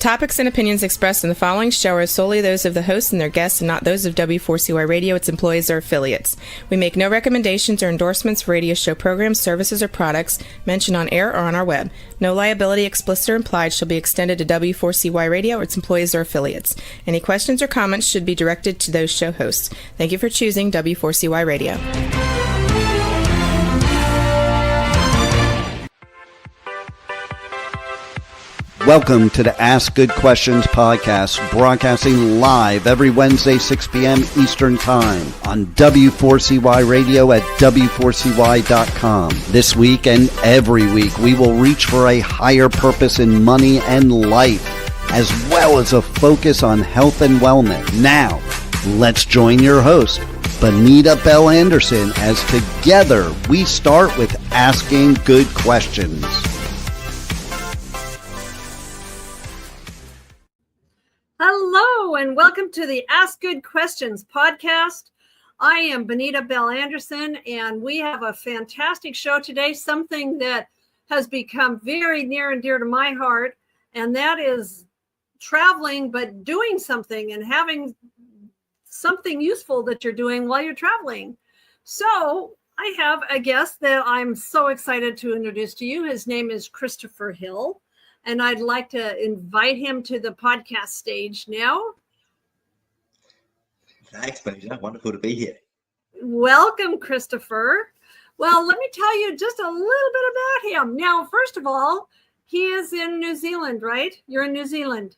topics and opinions expressed in the following show are solely those of the hosts and their guests and not those of W4CY Radio, its employees, or affiliates. We make no recommendations or endorsements for radio show programs, services, or products mentioned on air or on our web. No liability, explicit or implied, shall be extended to W4CY Radio or its employees or affiliates. Any questions or comments should be directed to those show hosts. Thank you for choosing W4CY Radio. Welcome to the Ask Good Questions podcast, broadcasting live every Wednesday, 6 p.m. Eastern Time on W4CY Radio at W4CY.com. This week and every week, we will reach for a higher purpose in money and life, as well as a focus on health and wellness. Now, let's join your host, Benita Bell Anderson, as together we start with Asking Good Questions. Hello, and welcome to the Ask Good Questions podcast. I am Benita Bell Anderson, and we have a fantastic show today, something that has become very near and dear to my heart, and that is traveling, but doing something and having something useful that you're doing while you're traveling. So I have a guest that I'm so excited to introduce to you. His name is Christopher Hill. And I'd like to invite him to the podcast stage now. Thanks, Benita. Wonderful to be here. Welcome, Christopher. Well, let me tell you just a little bit about him. Now, first of all, he is in New Zealand, right? You're in New Zealand.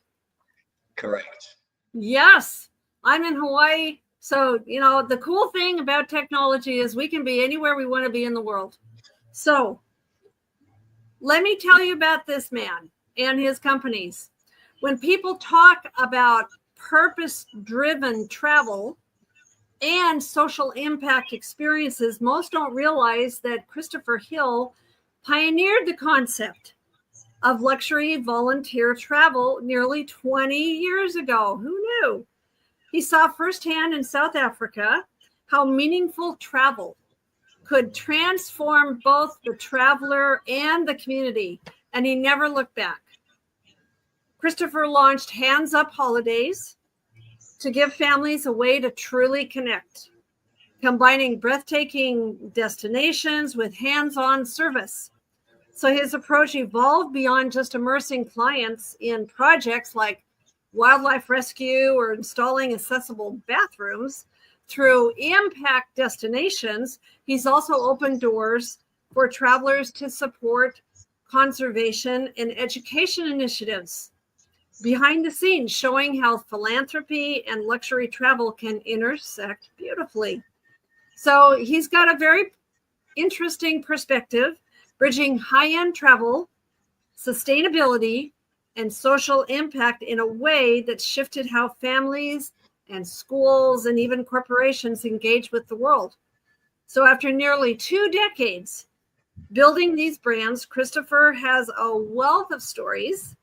Correct. Yes, I'm in Hawaii. So, you know, the cool thing about technology is we can be anywhere we want to be in the world. So let me tell you about this man and his companies. When people talk about purpose-driven travel and social impact experiences, most don't realize that Christopher Hill pioneered the concept of luxury volunteer travel nearly 20 years ago. Who knew? He saw firsthand in South Africa how meaningful travel could transform both the traveler and the community, and he never looked back. Christopher launched Hands Up Holidays to give families a way to truly connect, combining breathtaking destinations with hands-on service. So his approach evolved beyond just immersing clients in projects like wildlife rescue or installing accessible bathrooms. Through impact destinations, he's also opened doors for travelers to support conservation and education initiatives behind the scenes, showing how philanthropy and luxury travel can intersect beautifully. So he's got a very interesting perspective, bridging high-end travel, sustainability, and social impact in a way that shifted how families and schools and even corporations engage with the world. So after nearly 2 decades building these brands, Christopher has a wealth of stories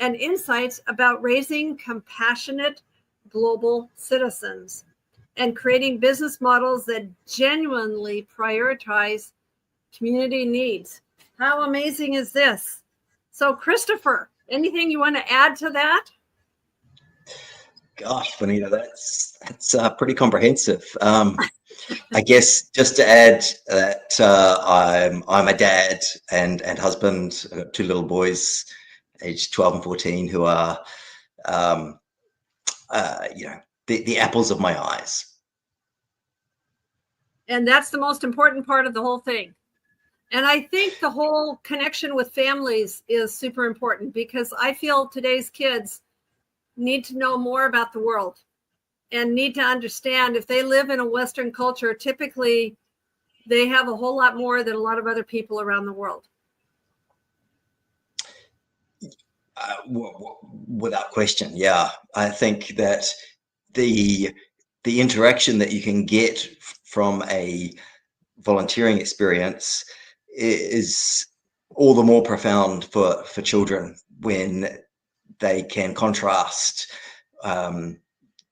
and insights about raising compassionate global citizens and creating business models that genuinely prioritize community needs. How amazing is this? So Christopher, anything you want to add to that? Gosh, Benita, that's pretty comprehensive. I guess just to add that I'm a dad and husband. I've got 2 little boys, aged 12 and 14, who are the apples of my eyes. And that's the most important part of the whole thing. And I think the whole connection with families is super important, because I feel today's kids need to know more about the world and need to understand if they live in a Western culture, typically they have a whole lot more than a lot of other people around the world. Without question, yeah. I think that the interaction that you can get from a volunteering experience is all the more profound for children when they can contrast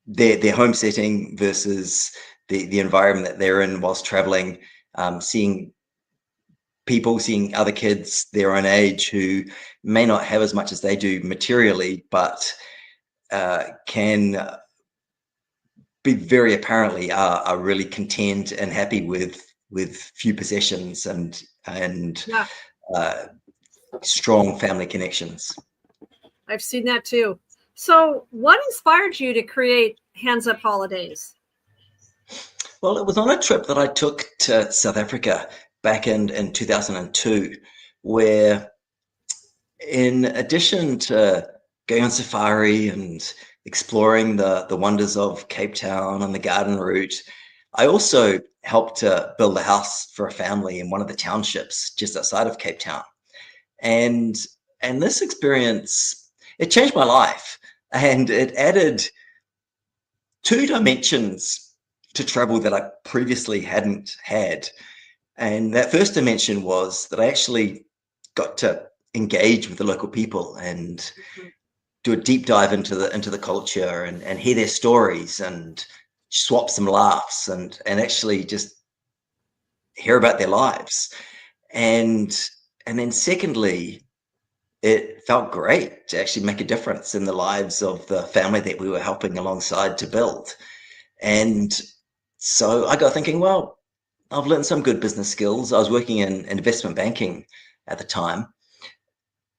their home setting versus the environment that they're in whilst traveling, seeing people, seeing other kids their own age who may not have as much as they do materially, but can be very apparently are really content and happy with few possessions and Yeah, strong family connections. I've seen that too. So what inspired you to create Hands Up Holidays? Well, it was on a trip that I took to South Africa back in 2002, where in addition to going on safari and exploring the wonders of Cape Town and the garden route, I also helped to build a house for a family in one of the townships just outside of Cape Town. And this experience, it changed my life, and it added 2 dimensions to travel that I previously hadn't had. And that first dimension was that I actually got to engage with the local people and do a deep dive into the culture and hear their stories and swap some laughs and actually just hear about their lives. And then secondly, it felt great to actually make a difference in the lives of the family that we were helping alongside to build. And so I got thinking, well, I've learned some good business skills. I was working in investment banking at the time.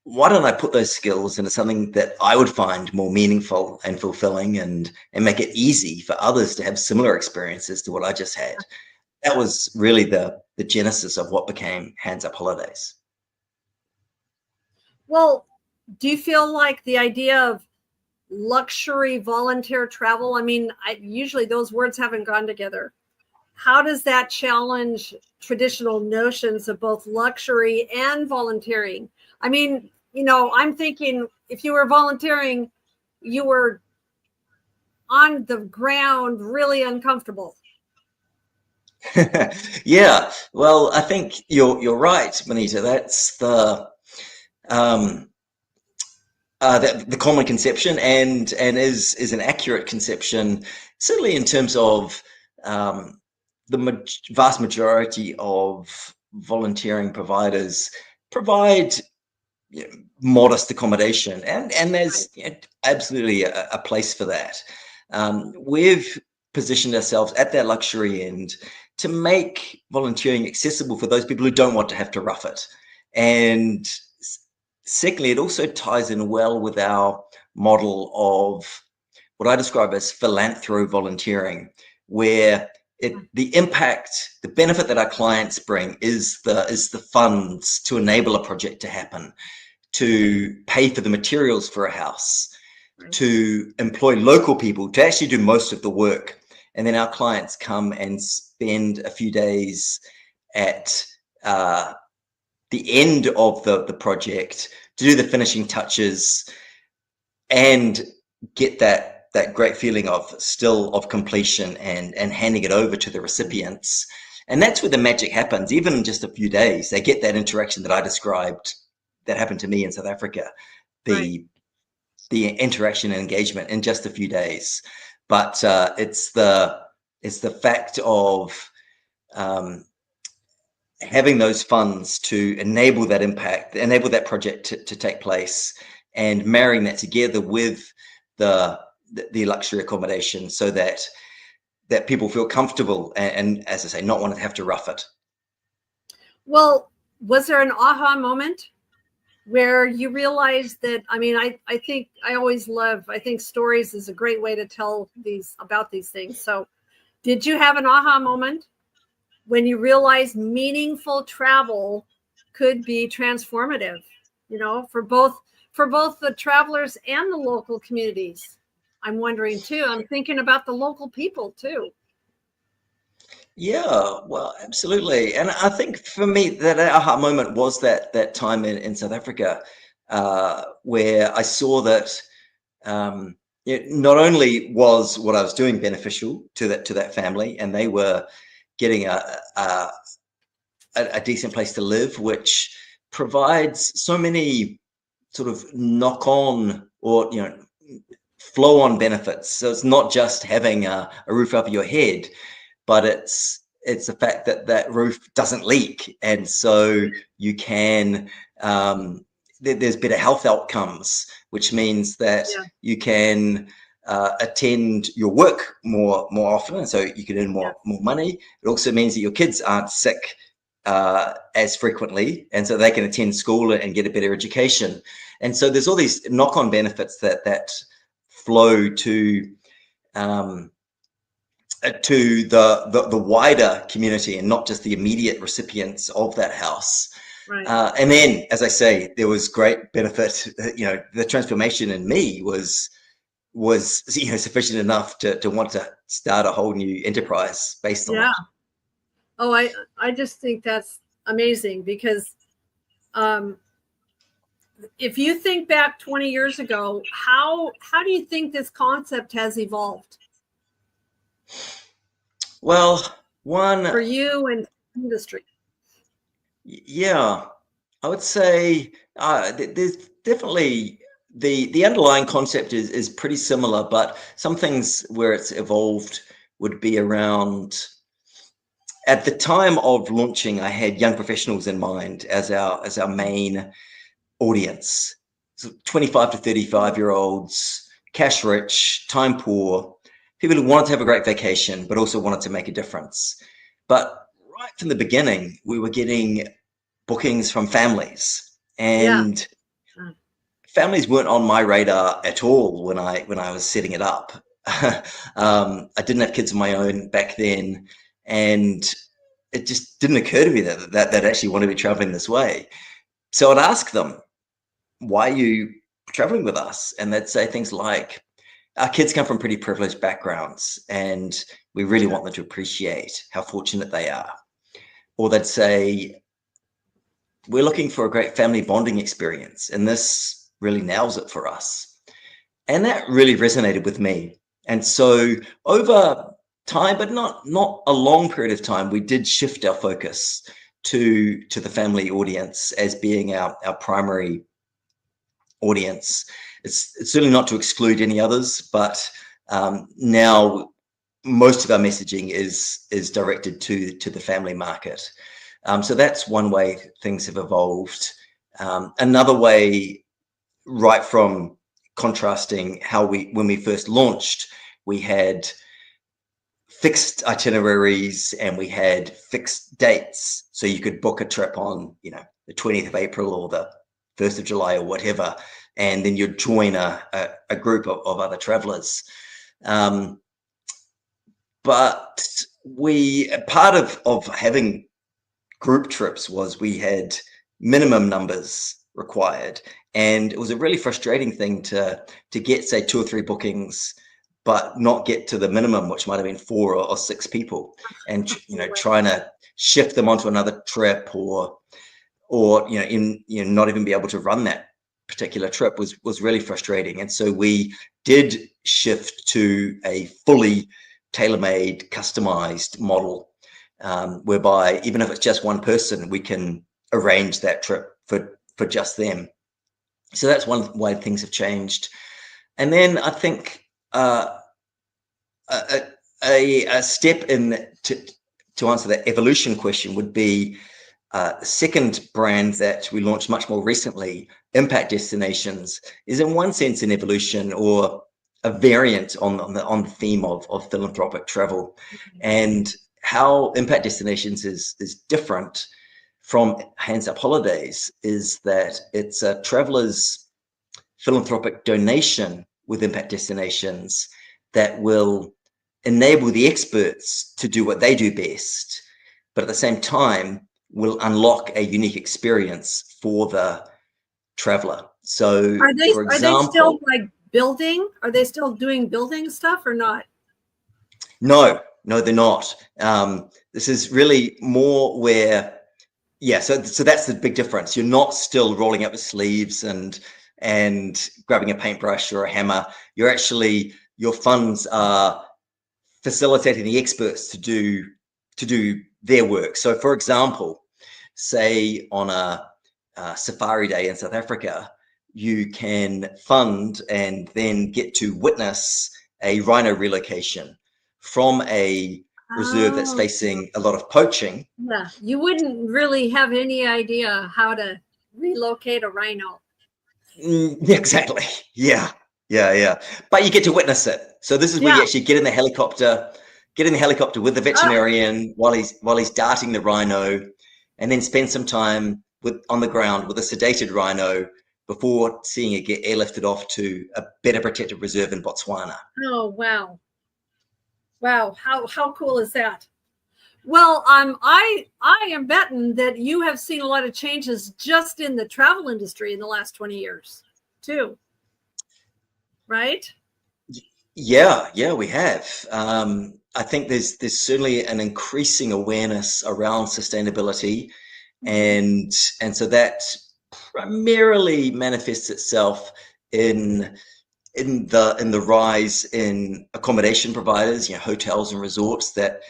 Why don't I put those skills into something that I would find more meaningful and fulfilling and make it easy for others to have similar experiences to what I just had? That was really the genesis of what became Hands Up Holidays. Well, do you feel like the idea of luxury volunteer travel, I mean, usually those words haven't gone together. How does that challenge traditional notions of both luxury and volunteering? I mean, I'm thinking if you were volunteering, you were on the ground, really uncomfortable. Yeah, well, I think you're right, Benita. That's the common conception, and is an accurate conception, certainly in terms of the vast majority of volunteering providers provide modest accommodation, and there's absolutely a place for that. We've positioned ourselves at that luxury end to make volunteering accessible for those people who don't want to have to rough it. And secondly, it also ties in well with our model of what I describe as philanthro volunteering, where the impact, the benefit that our clients bring is the funds to enable a project to happen, to pay for the materials for a house, to employ local people to actually do most of the work. And then our clients come and spend a few days at the end of the project to do the finishing touches and get that great feeling of completion and handing it over to the recipients. And that's where the magic happens. Even in just a few days, they get that interaction that I described that happened to me in South Africa, the interaction and engagement in just a few days. But it's the fact of having those funds to enable that impact, enable that project to take place, and marrying that together with the luxury accommodation so that people feel comfortable and, as I say, not want to have to rough it. Well, was there an aha moment where you realized that, I mean, I think I think stories is a great way to tell about these things. So did you have an aha moment when you realized meaningful travel could be transformative, for both the travelers and the local communities? I'm wondering too. I'm thinking about the local people too. Yeah, well, absolutely. And I think for me, that aha moment was that time in South Africa, where I saw that not only was what I was doing beneficial to that family, and they were getting a decent place to live, which provides so many sort of knock-on or flow-on benefits. So it's not just having a roof over your head, but it's it's the fact that that roof doesn't leak, and so you can there's better health outcomes, which means that you can attend your work more often, and so you can earn more money. It also means that your kids aren't sick as frequently, and so they can attend school and get a better education. And so there's all these knock-on benefits that flow to the wider community, and not just the immediate recipients of that house. Right. And then, as I say, there was great benefit. The transformation in me was sufficient enough to want to start a whole new enterprise based on it. Oh, I just think that's amazing, because if you think back 20 years ago, how do you think this concept has evolved? Well, for you and industry. Yeah, I would say there's definitely the underlying concept is pretty similar, but some things where it's evolved would be around. At the time of launching, I had young professionals in mind as our main audience. So 25 to 35-year-olds, cash rich, time poor, people who wanted to have a great vacation, but also wanted to make a difference. But right from the beginning, we were getting bookings from families, and families weren't on my radar at all when I was setting it up. I didn't have kids of my own back then, and it just didn't occur to me that they'd actually want to be traveling this way. So I'd ask them, why are you traveling with us? And they'd say things like, our kids come from pretty privileged backgrounds, and we really want them to appreciate how fortunate they are. Or they'd say, we're looking for a great family bonding experience, and this really nails it for us. And that really resonated with me. And so over time, but not a long period of time, we did shift our focus to the family audience as being our primary audience. It's certainly not to exclude any others, but now most of our messaging is directed to the family market. So that's one way things have evolved. Another way, right from contrasting how when we first launched, we had fixed itineraries and we had fixed dates. So you could book a trip on, the 20th of April or the 1st of July or whatever, and then you'd join a group of other travelers. But part of having group trips was we had minimum numbers required, and it was a really frustrating thing to get, say, 2 or 3 bookings but not get to the minimum, which might have been 4 or 6 people, and trying to shift them onto another trip or not even be able to run that particular trip was really frustrating. And so we did shift to a fully tailor-made, customized model, whereby even if it's just one person, we can arrange that trip for just them. So that's one way things have changed. And then I think a step in to answer that evolution question would be the second brand that we launched much more recently, Impact Destinations, is in one sense an evolution or a variant on the theme of philanthropic travel. And how Impact Destinations is different from Hands Up Holidays is that it's a traveler's philanthropic donation with Impact Destinations that will enable the experts to do what they do best, but at the same time will unlock a unique experience for the traveler. So are they still like building? Are they still doing building stuff or not? No, they're not. This is really more where, so that's the big difference. You're not still rolling up the sleeves and grabbing a paintbrush or a hammer. You're actually, your funds are facilitating the experts to do their work. So for example, say on a safari day in South Africa, you can fund and then get to witness a rhino relocation from a reserve that's Oh, facing a lot of poaching. yeah. You wouldn't really have any idea how to relocate a rhino. Exactly. Yeah. Yeah. Yeah. But you get to witness it. So this is where you Yeah. actually get in the helicopter with the Oh, veterinarian while he's darting the rhino, and then spend some time on the ground with a sedated rhino before seeing it get airlifted off to a better protected reserve in Botswana. oh, wow. Wow. How cool is that? Well, I am betting that you have seen a lot of changes just in the travel industry in the last 20 years, too. Right? Yeah, we have. I think there's certainly an increasing awareness around sustainability, Mm-hmm. and so that primarily manifests itself in the rise in accommodation providers, hotels and resorts that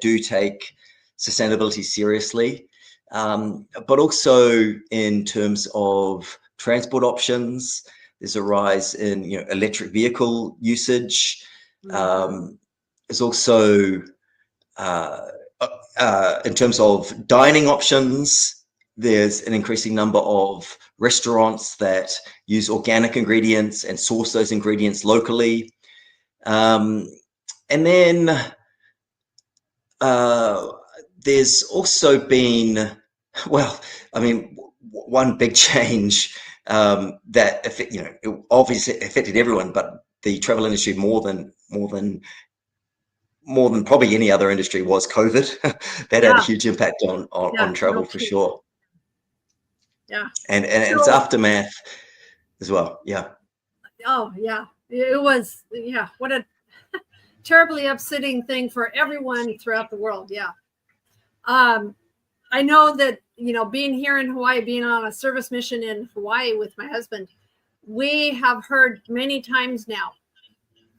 do take sustainability seriously, but also in terms of transport options. There's a rise in electric vehicle usage. Mm-hmm. There's also in terms of dining options, there's an increasing number of restaurants that use organic ingredients and source those ingredients locally. And then there's also been, well, I mean, one big change that it obviously affected everyone, but the travel industry more than probably any other industry was COVID. That had a Yeah. huge impact on Yeah. travel No for kidding. sure, Yeah. and its So, aftermath as well. Yeah. oh, yeah. It was, yeah. What a terribly upsetting thing for everyone throughout the world. Yeah. Um, I know that, being here in Hawaii, being on a service mission in Hawaii with my husband, we have heard many times now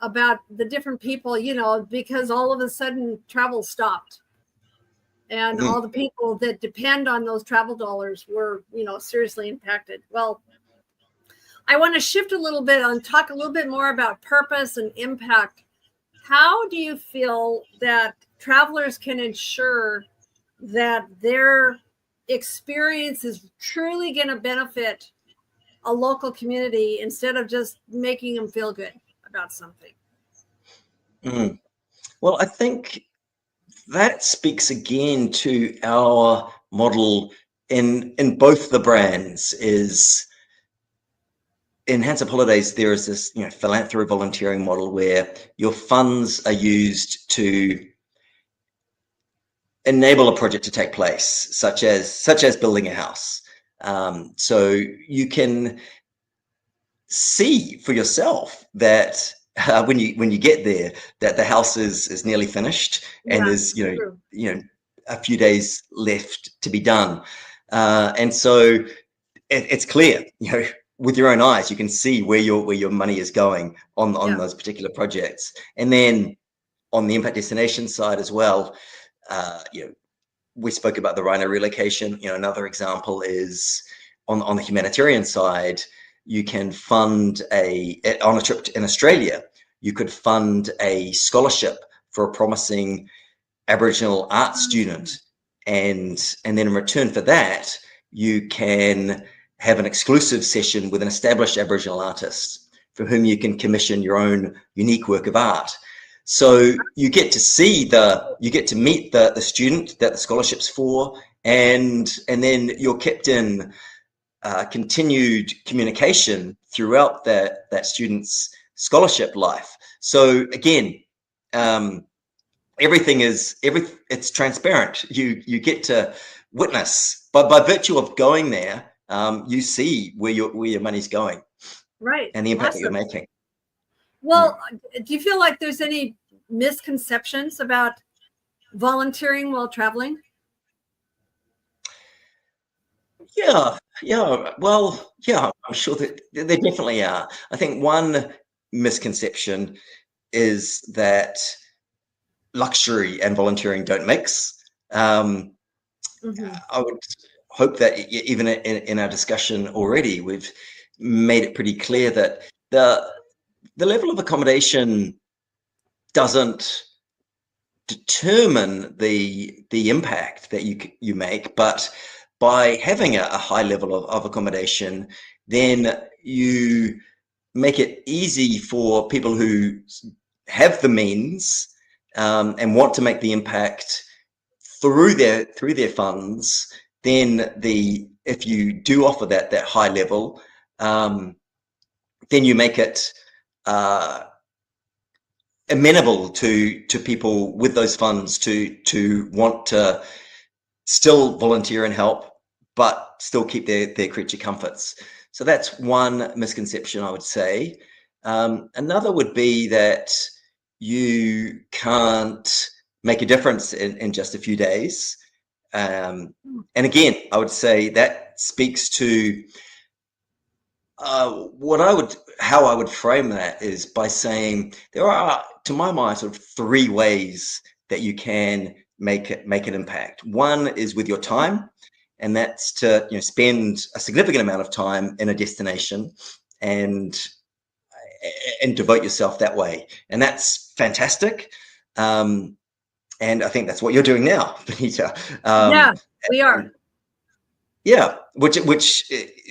about the different people, because all of a sudden travel stopped and Mm. all the people that depend on those travel dollars were, seriously impacted. Well, I want to shift a little bit and talk a little bit more about purpose and impact. How do you feel that travelers can ensure that their experience is truly going to benefit a local community instead of just making them feel good about something? Mm. Well, I think that speaks again to our model in both the brands. Is in Hands Up Holidays, there is this philanthropy volunteering model where your funds are used to enable a project to take place, such as building a house. So you can see for yourself that when you get there, that the house is nearly finished, and Yeah, there's true. a few days left to be done, and so it's clear, with your own eyes, you can see where your money is going on Yeah. those particular projects. And then on the impact destination side as well, uh, you know, we spoke about the rhino relocation. Another example is on the humanitarian side, you can fund on a trip in Australia, you could fund a scholarship for a promising Aboriginal art student, and then in return for that, you can have an exclusive session with an established Aboriginal artist for whom you can commission your own unique work of art. So you get to meet the student that the scholarship's for, and then you're kept in continued communication throughout that student's scholarship life. So again, it's transparent. You get to witness, but by virtue of going there, you see where your money's going Right. and the impact that you're Awesome. making. Well, do you feel like there's any misconceptions about volunteering while traveling? Yeah. Well, yeah, I'm sure that there definitely are. I think one misconception is that luxury and volunteering don't mix. Mm-hmm. I would hope that even in our discussion already, we've made it pretty clear that the level of accommodation doesn't determine the impact that you make, but by having a high level of accommodation, then you make it easy for people who have the means and want to make the impact through their funds. Then if you do offer that high level, then you make it amenable to people with those funds to want to still volunteer and help, but still keep their creature comforts. So that's one misconception, I would say. Another would be that you can't make a difference in just a few days. And again, I would say that speaks to how I would frame that is by saying there are, to my mind, sort of three ways that you can make an impact. One is with your time, and that's to spend a significant amount of time in a destination and devote yourself that way, and that's fantastic. And I think that's what you're doing now, Benita. Yeah, we are. Yeah, which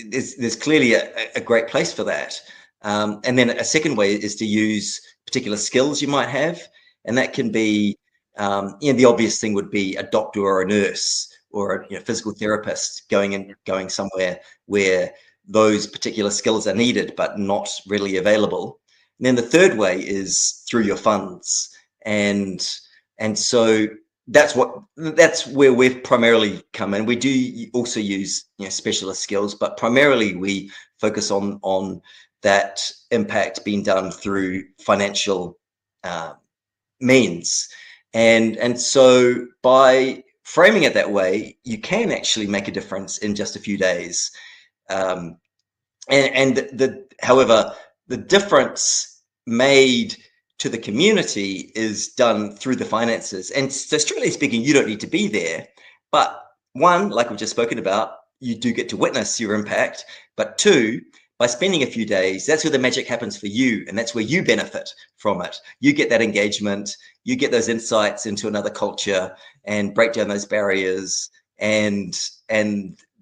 there's clearly a great place for that. And then a second way is to use particular skills you might have, and that can be, the obvious thing would be a doctor or a nurse or a physical therapist going somewhere where those particular skills are needed but not readily available. And then the third way is through your funds, and so that's where we've primarily come in. We do also use specialist skills, but primarily we focus on that impact being done through financial means, and so by framing it that way, you can actually make a difference in just a few days. However, the difference made to the community is done through the finances. And so strictly speaking, you don't need to be there. But one, like we've just spoken about, you do get to witness your impact. But two, by spending a few days, that's where the magic happens for you. And that's where you benefit from it. You get that engagement, you get those insights into another culture and break down those barriers, and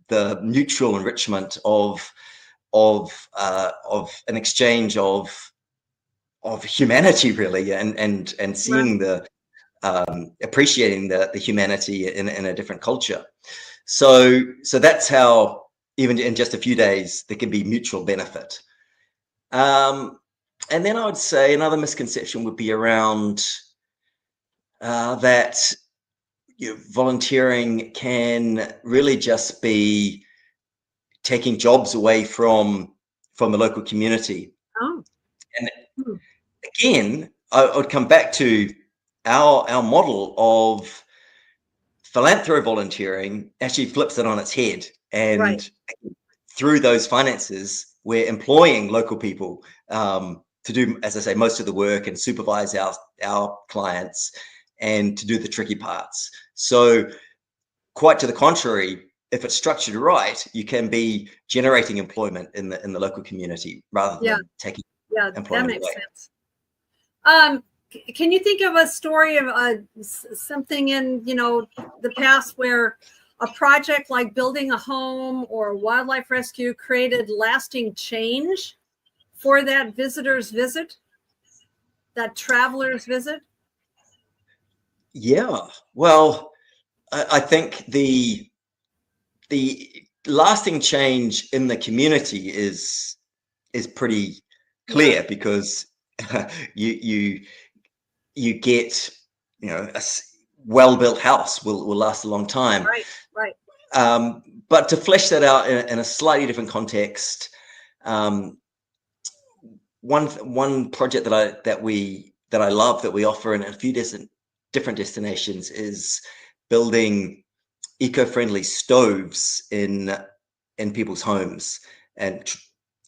the mutual enrichment of an exchange of humanity, really, and seeing the appreciating the humanity in a different culture. So that's how, even in just a few days, there can be mutual benefit. And then I would say another misconception would be around that volunteering can really just be taking jobs away from the local community. Oh. And again, I would come back to our model of philanthro volunteering actually flips it on its head. And through those finances, we're employing local people to do, as I say, most of the work and supervise our clients and to do the tricky parts. So quite to the contrary, if it's structured right, you can be generating employment in the local community rather than taking employment that makes away. sense. Can you think of a story of something in the past where a project like building a home or wildlife rescue created lasting change for that visitor's visit, that traveler's visit? Yeah, well, I think the lasting change in the community is pretty clear, because you get a well-built house will last a long time. Right. But to flesh that out in a slightly different context, one project that I love, that we offer in a few different destinations, is building eco-friendly stoves in people's homes, and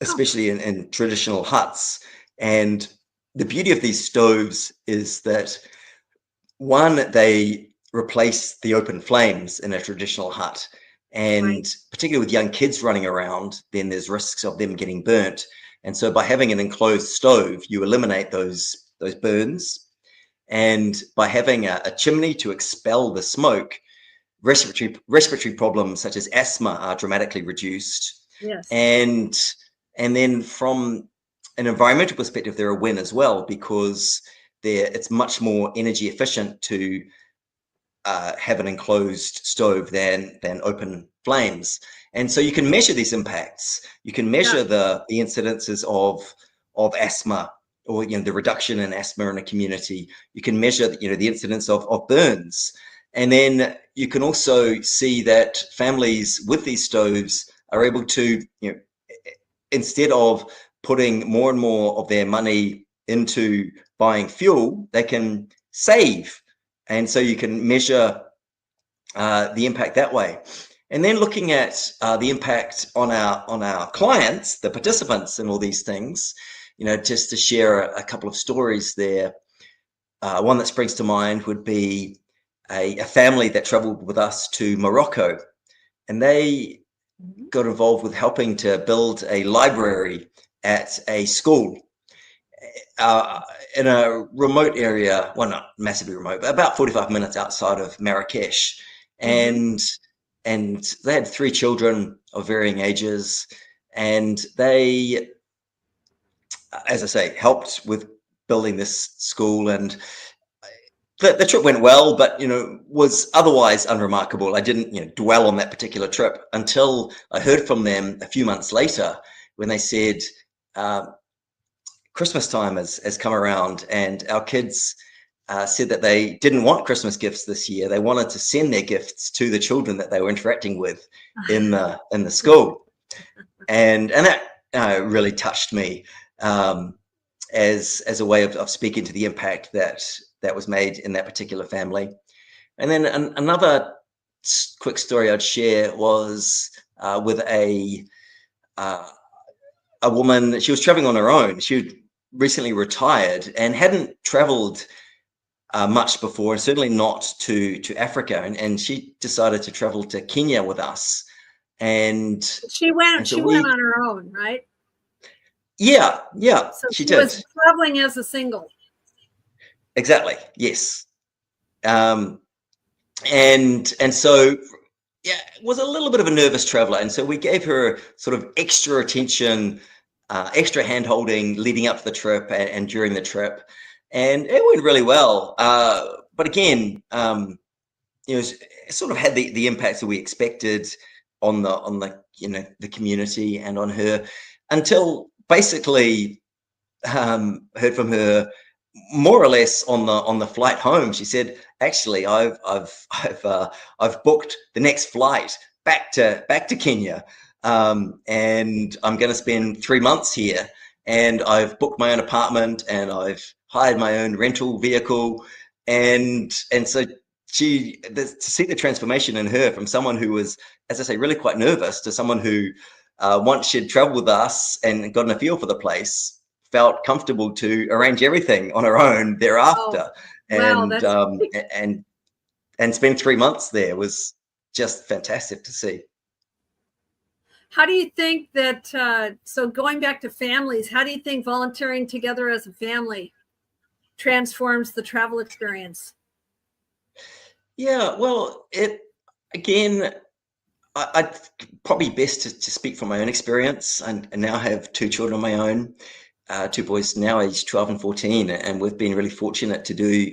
especially in traditional huts. And the beauty of these stoves is that, one, they replace the open flames in a traditional hut, and particularly with young kids running around, then there's risks of them getting burnt. And so by having an enclosed stove, you eliminate those burns. And by having a chimney to expel the smoke, respiratory problems such as asthma are dramatically reduced. Yes. And then from an environmental perspective, they're a win as well, because it's much more energy efficient to have an enclosed stove than open flames. And so you can measure these impacts. You can measure the incidences of asthma, or the reduction in asthma in a community. You can measure the incidence of burns. And then you can also see that families with these stoves are able to, instead of putting more and more of their money into buying fuel, they can save. And so you can measure the impact that way. And then looking at the impact on our clients, the participants in all these things, just to share a couple of stories there. One that springs to mind would be a family that traveled with us to Morocco, and they got involved with helping to build a library at a school in a remote area. Well, not massively remote, but about 45 minutes outside of Marrakesh. And they had 3 children of varying ages, and they, as I say, helped with building this school. And the trip went well, but was otherwise unremarkable. I didn't dwell on that particular trip until I heard from them a few months later, when they said Christmas time has come around, and our kids said that they didn't want Christmas gifts this year. They wanted to send their gifts to the children that they were interacting with in the school, and that really touched me as a way of speaking to the impact that was made in that particular family. And then another quick story I'd share was with a woman. She was traveling on her own. She had recently retired and hadn't traveled much before, and certainly not to Africa. And she decided to travel to Kenya with us. And she went on her own, right? Yeah, So she did. Was traveling as a single. Exactly. Yes. And so, was a little bit of a nervous traveler. And so we gave her sort of extra attention, extra hand-holding leading up to the trip and during the trip. And it went really well. But again, it sort of had the impacts that we expected on the community and on her, until basically heard from her more or less on the flight home. She said, actually, I've booked the next flight back to Kenya, and I'm going to spend 3 months here, and I've booked my own apartment, and I've hired my own rental vehicle, and so to see the transformation in her from someone who was, as I say, really quite nervous, to someone who once she'd traveled with us and gotten a feel for the place, felt comfortable to arrange everything on her own thereafter. And spend 3 months there was just fantastic to see. How do you think that, so going back to families, how do you think volunteering together as a family transforms the travel experience? Yeah, well, I'd probably best to speak from my own experience. And now have 2 children of my own, 2 boys now aged 12 and 14, and we've been really fortunate to do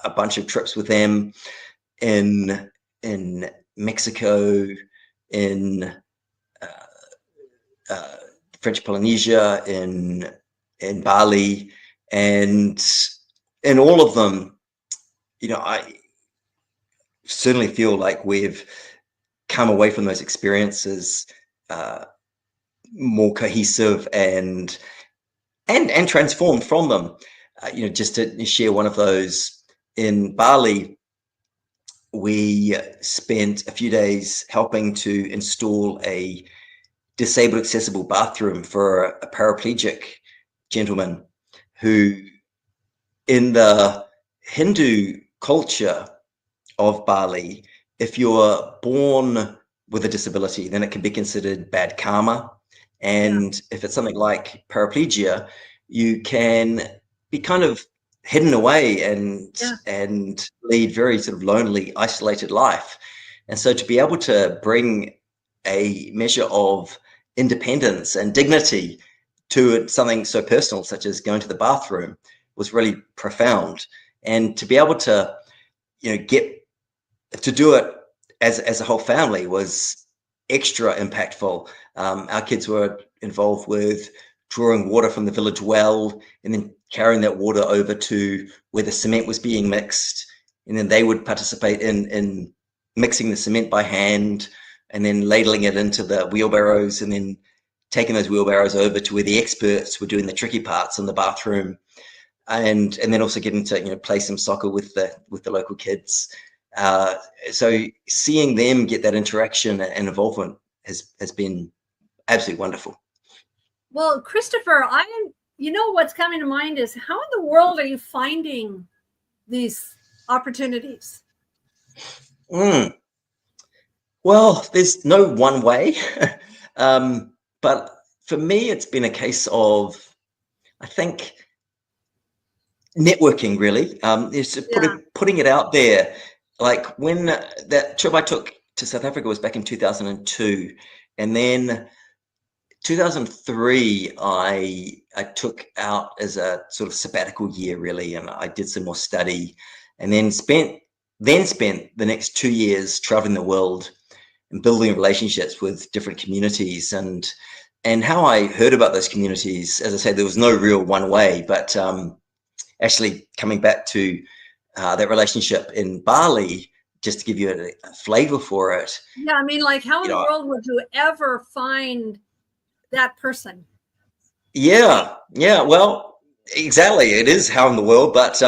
a bunch of trips with them in Mexico, in French Polynesia, in Bali, and in all of them, I certainly feel like we've come away from those experiences more cohesive and transformed from them. Just to share one of those, in Bali, we spent a few days helping to install a disabled accessible bathroom for a paraplegic gentleman who, in the Hindu culture of Bali, if you're born with a disability, then it can be considered bad karma. And if it's something like paraplegia, you can be kind of hidden away and Yeah. and lead very sort of lonely, isolated life. And so to be able to bring a measure of independence and dignity to something so personal, such as going to the bathroom, was really profound. And to be able to, get to do it as a whole family was extra impactful. Our kids were involved with drawing water from the village well and then carrying that water over to where the cement was being mixed. And then they would participate in mixing the cement by hand and then ladling it into the wheelbarrows and then taking those wheelbarrows over to where the experts were doing the tricky parts in the bathroom. And then also getting to play some soccer with the local kids. So seeing them get that interaction and involvement has been absolutely wonderful. Well, Christopher, what's coming to mind is, how in the world are you finding these opportunities? Well, there's no one way, but for me, it's been a case of, I think, networking, really. Is putting it out there. Like when that trip I took to South Africa was back in 2002, and then 2003 I took out as a sort of sabbatical year, really, and I did some more study, and then spent the next 2 years traveling the world and building relationships with different communities. And how I heard about those communities, as I said, there was no real one way, but actually coming back to that relationship in Bali, just to give you a flavor for it. Yeah, I mean, like, how in the world would you ever find that person? Yeah, well, exactly. It is how in the world, but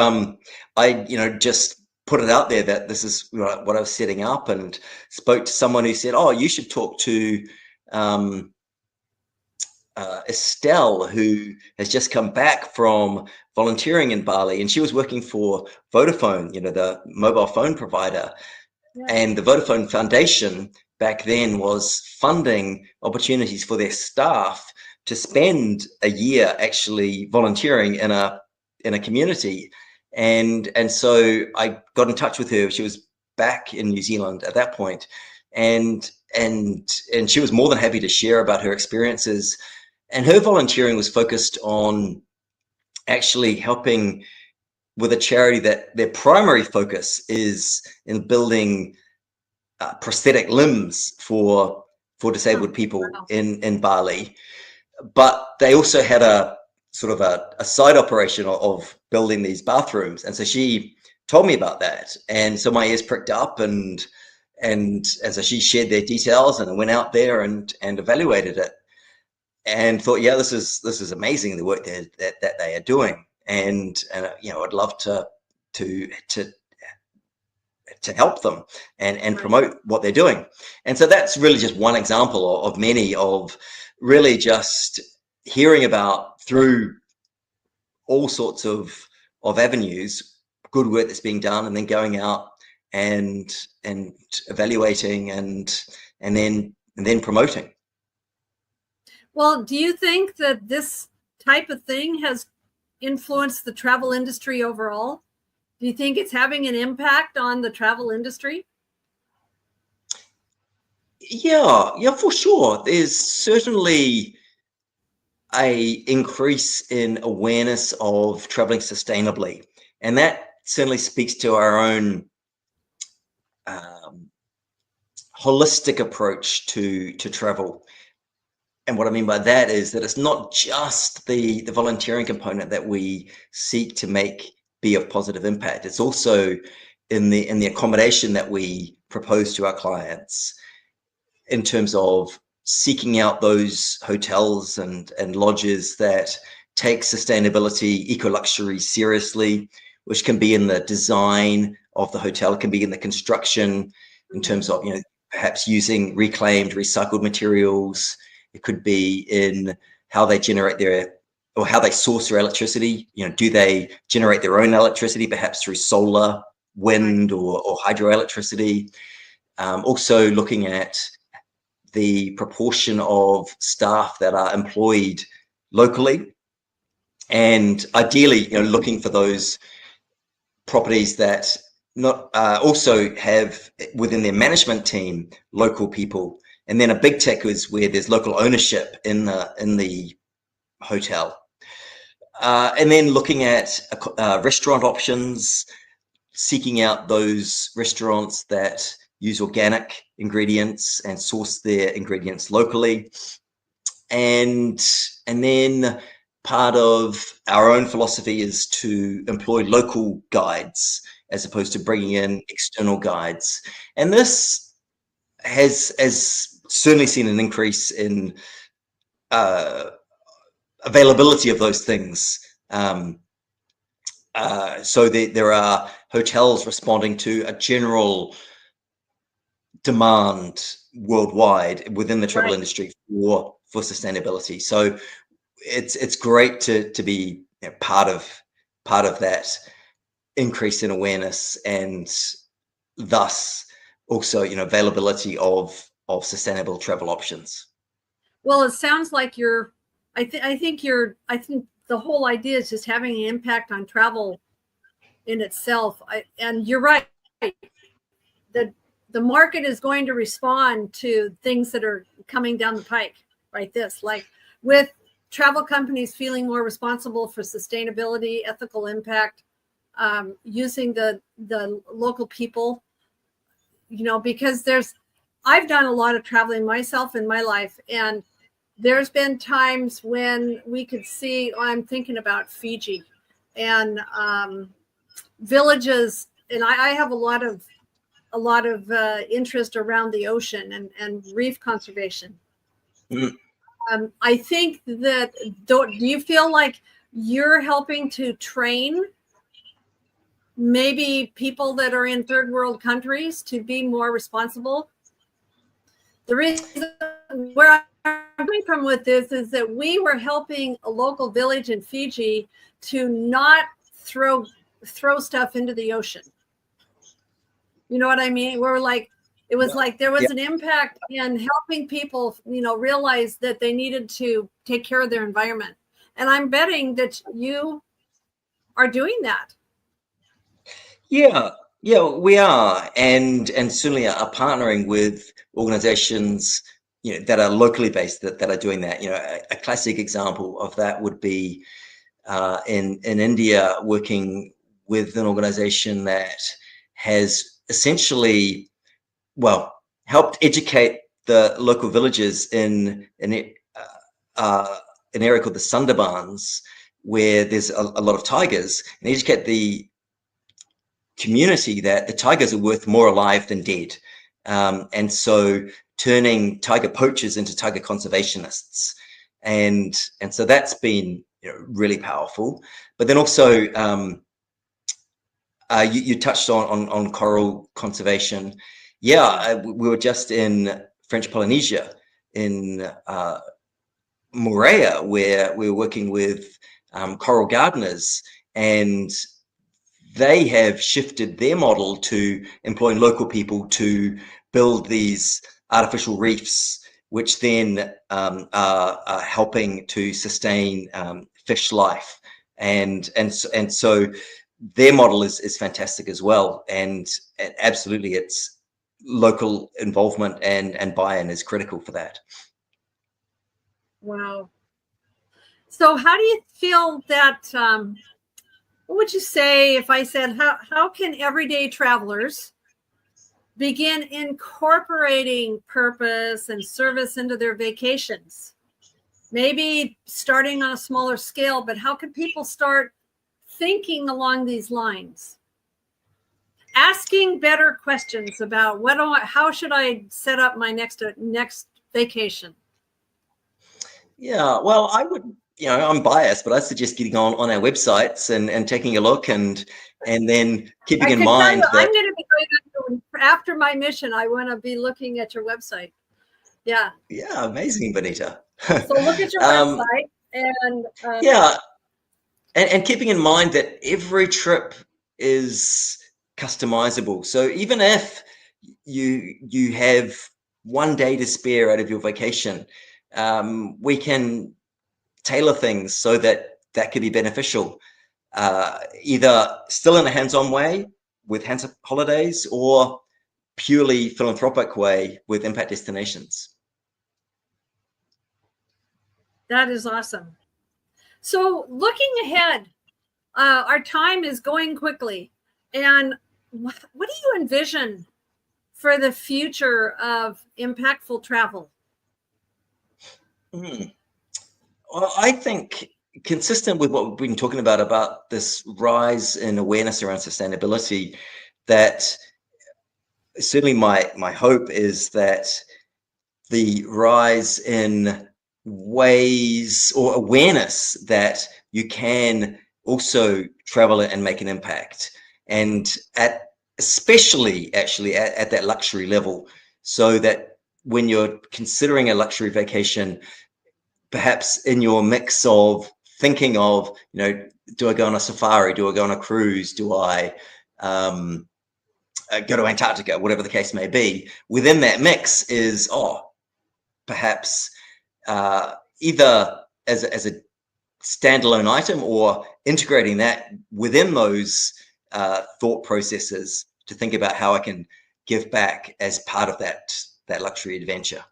I, just put it out there that this is what I was setting up, and spoke to someone who said, oh, you should talk to Estelle, who has just come back from volunteering in Bali, and she was working for Vodafone, the mobile phone provider. Yeah. And the Vodafone Foundation back then was funding opportunities for their staff to spend a year actually volunteering in a community. And so I got in touch with her. She was back in New Zealand at that point, and she was more than happy to share about her experiences. And her volunteering was focused on actually helping with a charity that their primary focus is in building prosthetic limbs for disabled people in Bali. But they also had a sort of a side operation of building these bathrooms. And so she told me about that. And so my ears pricked up, and so she shared their details, and I went out there and evaluated it. And thought, yeah, this is amazing, the work that they are doing, and I'd love to help them and promote what they're doing. And so that's really just one example of many, of really just hearing about, through all sorts of avenues, good work that's being done, and then going out and evaluating and then promoting. Well, do you think that this type of thing has influenced the travel industry overall? Do you think it's having an impact on the travel industry? Yeah, for sure. There's certainly a increase in awareness of traveling sustainably, and that certainly speaks to our own holistic approach to travel. And what I mean by that is that it's not just the volunteering component that we seek to make be of positive impact. It's also in the accommodation that we propose to our clients, in terms of seeking out those hotels and lodges that take sustainability, eco-luxury seriously, which can be in the design of the hotel, it can be in the construction, in terms of perhaps using reclaimed, recycled materials. It could be in how they generate how they source their electricity. Do they generate their own electricity, perhaps through solar, wind, or hydroelectricity? Also looking at the proportion of staff that are employed locally, and ideally, looking for those properties that not also have within their management team local people, and then a big tech is where there's local ownership in the hotel, and then looking at restaurant options, seeking out those restaurants that use organic ingredients and source their ingredients locally, and then part of our own philosophy is to employ local guides as opposed to bringing in external guides. And this has certainly seen an increase in availability of those things. So there are hotels responding to a general demand worldwide within the travel industry for sustainability. So it's great to be part of that increase in awareness, and thus also availability of sustainable travel options. Well, it sounds like I think the whole idea is just having an impact on travel in itself. And you're right. The market is going to respond to things that are coming down the pike, right? Like with travel companies feeling more responsible for sustainability, ethical impact, using the local people, because I've done a lot of traveling myself in my life, and there's been times when we could see, I'm thinking about Fiji and villages, and I have a lot of interest around the ocean and reef conservation. I think that, do you feel like you're helping to train maybe people that are in third world countries to be more responsible? The reason where I'm coming from with this is that we were helping a local village in Fiji to not throw stuff into the ocean. You know what I mean? It was like there was an impact in helping people, realize that they needed to take care of their environment. And I'm betting that you are doing that. Yeah, we are, and certainly are partnering with organizations, that are locally based that are doing that. A classic example of that would be in India, working with an organization that has essentially, helped educate the local villages in an area called the Sundarbans, where there's a lot of tigers, and educate the community that the tigers are worth more alive than dead. And so turning tiger poachers into tiger conservationists. And so that's been really powerful. But then also, you touched on coral conservation. Yeah, we were just in French Polynesia in Moorea, where we were working with coral gardeners, and they have shifted their model to employing local people to build these artificial reefs, which then are helping to sustain fish life, and so their model is fantastic as well, and absolutely, it's local involvement and buy-in is critical for that. Wow. So how do you feel that? What would you say if I said, how can everyday travelers begin incorporating purpose and service into their vacations? Maybe starting on a smaller scale, but how can people start thinking along these lines? Asking better questions about how should I set up my next vacation? Yeah, well, I would, I'm biased, but I suggest getting on our websites and taking a look, and then keeping in mind that I'm going to be going after my mission. I want to be looking at your website. Yeah. Yeah, amazing, Benita. So look at your website and and keeping in mind that every trip is customizable. So even if you have one day to spare out of your vacation, we can tailor things so that could be beneficial. either still in a hands-on way with hands-up holidays or purely philanthropic way with impact destinations. That is awesome. So looking ahead, our time is going quickly. And what do you envision for the future of impactful travel? Well, I think consistent with what we've been talking about this rise in awareness around sustainability, that certainly my hope is that the rise in ways or awareness that you can also travel and make an impact, and especially actually at that luxury level, so that when you're considering a luxury vacation, perhaps in your mix of thinking of, do I go on a safari? Do I go on a cruise? Do I go to Antarctica? Whatever the case may be. Within that mix is, perhaps either as a standalone item or integrating that within those thought processes to think about how I can give back as part of that luxury adventure.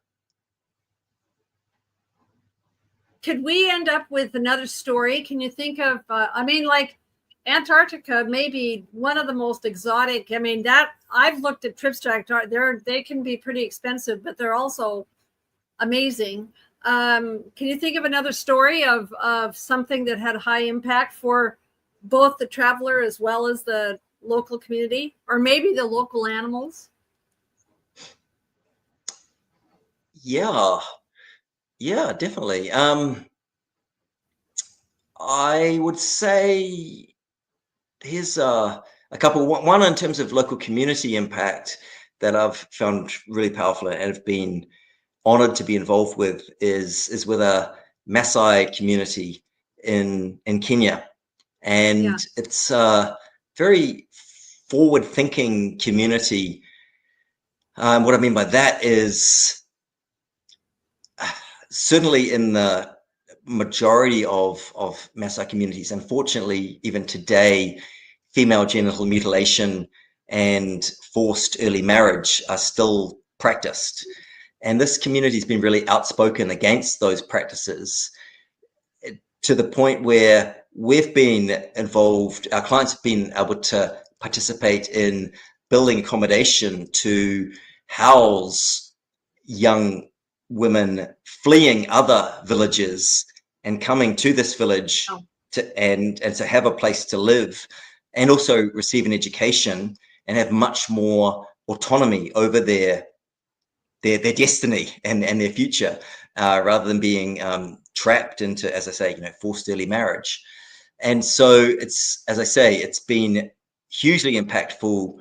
Could we end up with another story? Can you think of, like Antarctica may be one of the most exotic. I mean, that I've looked at trips to Antarctica. They can be pretty expensive, but they're also amazing. Can you think of another story of something that had high impact for both the traveler as well as the local community, or maybe the local animals? Yeah, definitely. I would say here's a couple. One in terms of local community impact that I've found really powerful and have been honored to be involved with is with a Maasai community in Kenya, and it's a very forward-thinking community. What I mean by that is, certainly in the majority of Maasai communities, unfortunately, even today, female genital mutilation and forced early marriage are still practiced. And this community has been really outspoken against those practices, to the point where we've been involved, our clients have been able to participate in building accommodation to house young women fleeing other villages and coming to this village to have a place to live, and also receive an education and have much more autonomy over their destiny and their future, rather than being trapped into, as I say, forced early marriage. And so it's, as I say, it's been hugely impactful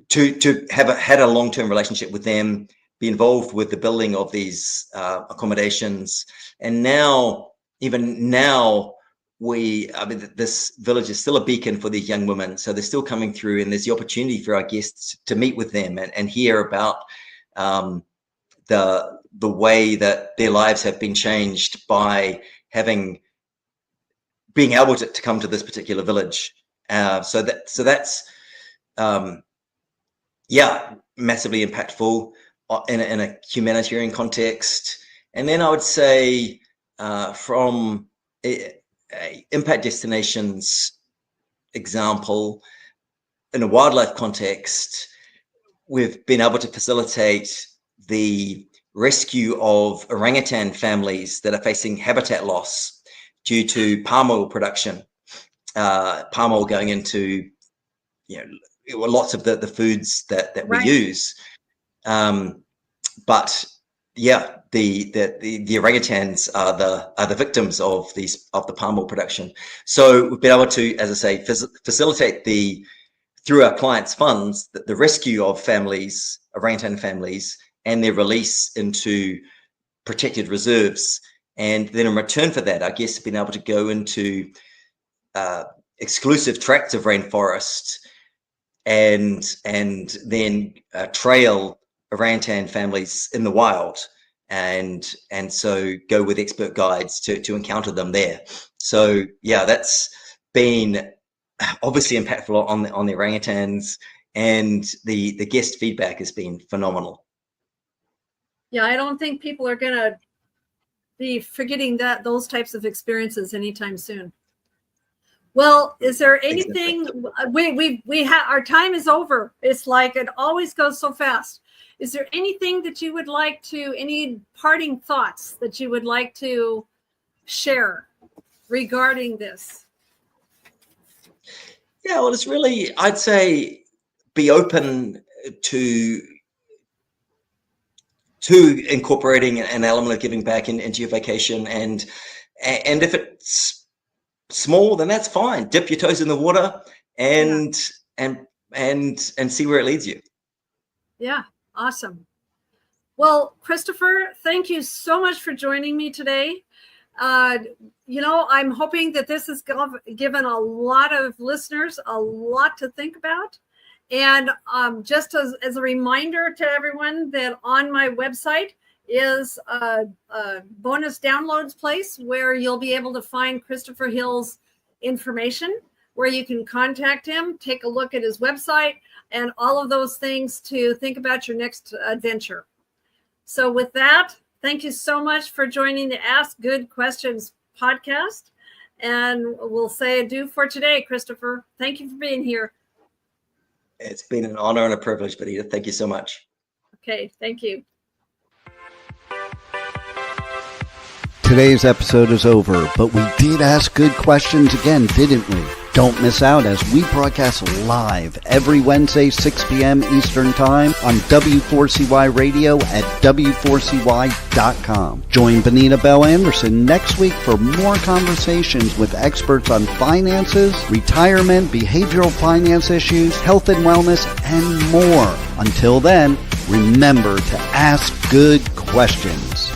to have had a long-term relationship with them, be involved with the building of these accommodations. And now, even now, this village is still a beacon for these young women. So they're still coming through, and there's the opportunity for our guests to meet with them and hear about the way that their lives have been changed by being able to come to this particular village. So that's massively impactful in a humanitarian context. And then I would say from impact destinations example, in a wildlife context, we've been able to facilitate the rescue of orangutan families that are facing habitat loss due to palm oil production, palm oil going into lots of the foods that we use. But yeah, the orangutans are the victims of the palm oil production. So we've been able to, as I say, facilitate through our clients' funds the rescue of families, orangutan families, and their release into protected reserves. And then in return for that, our guests have been able to go into exclusive tracts of rainforest and then trail orangutan families in the wild, and so go with expert guides to encounter them there. So yeah, that's been obviously impactful on the orangutans, and the guest feedback has been phenomenal. Yeah, I don't think people are going to be forgetting those types of experiences anytime soon. Well, is there anything we have? Our time is over. It's like it always goes so fast. Is there anything that you would like to, any parting thoughts that you would like to share regarding this? Yeah, well, it's really, I'd say, be open to incorporating an element of giving back into your vacation, and if it's small, then that's fine. Dip your toes in the water and see where it leads you. Yeah, awesome. Well, Christopher, thank you so much for joining me today. I'm hoping that this has given a lot of listeners a lot to think about. And just as a reminder to everyone that on my website is a bonus downloads place where you'll be able to find Christopher Hill's information, where you can contact him, take a look at his website, and all of those things to think about your next adventure. So with that, thank you so much for joining the Ask Good Questions podcast. And we'll say adieu for today, Christopher. Thank you for being here. It's been an honor and a privilege, Benita. Thank you so much. Okay, thank you. Today's episode is over, but we did ask good questions again, didn't we? Don't miss out as we broadcast live every Wednesday, 6 p.m. Eastern Time on W4CY Radio at W4CY.com. Join Benita Bell Anderson next week for more conversations with experts on finances, retirement, behavioral finance issues, health and wellness, and more. Until then, remember to ask good questions.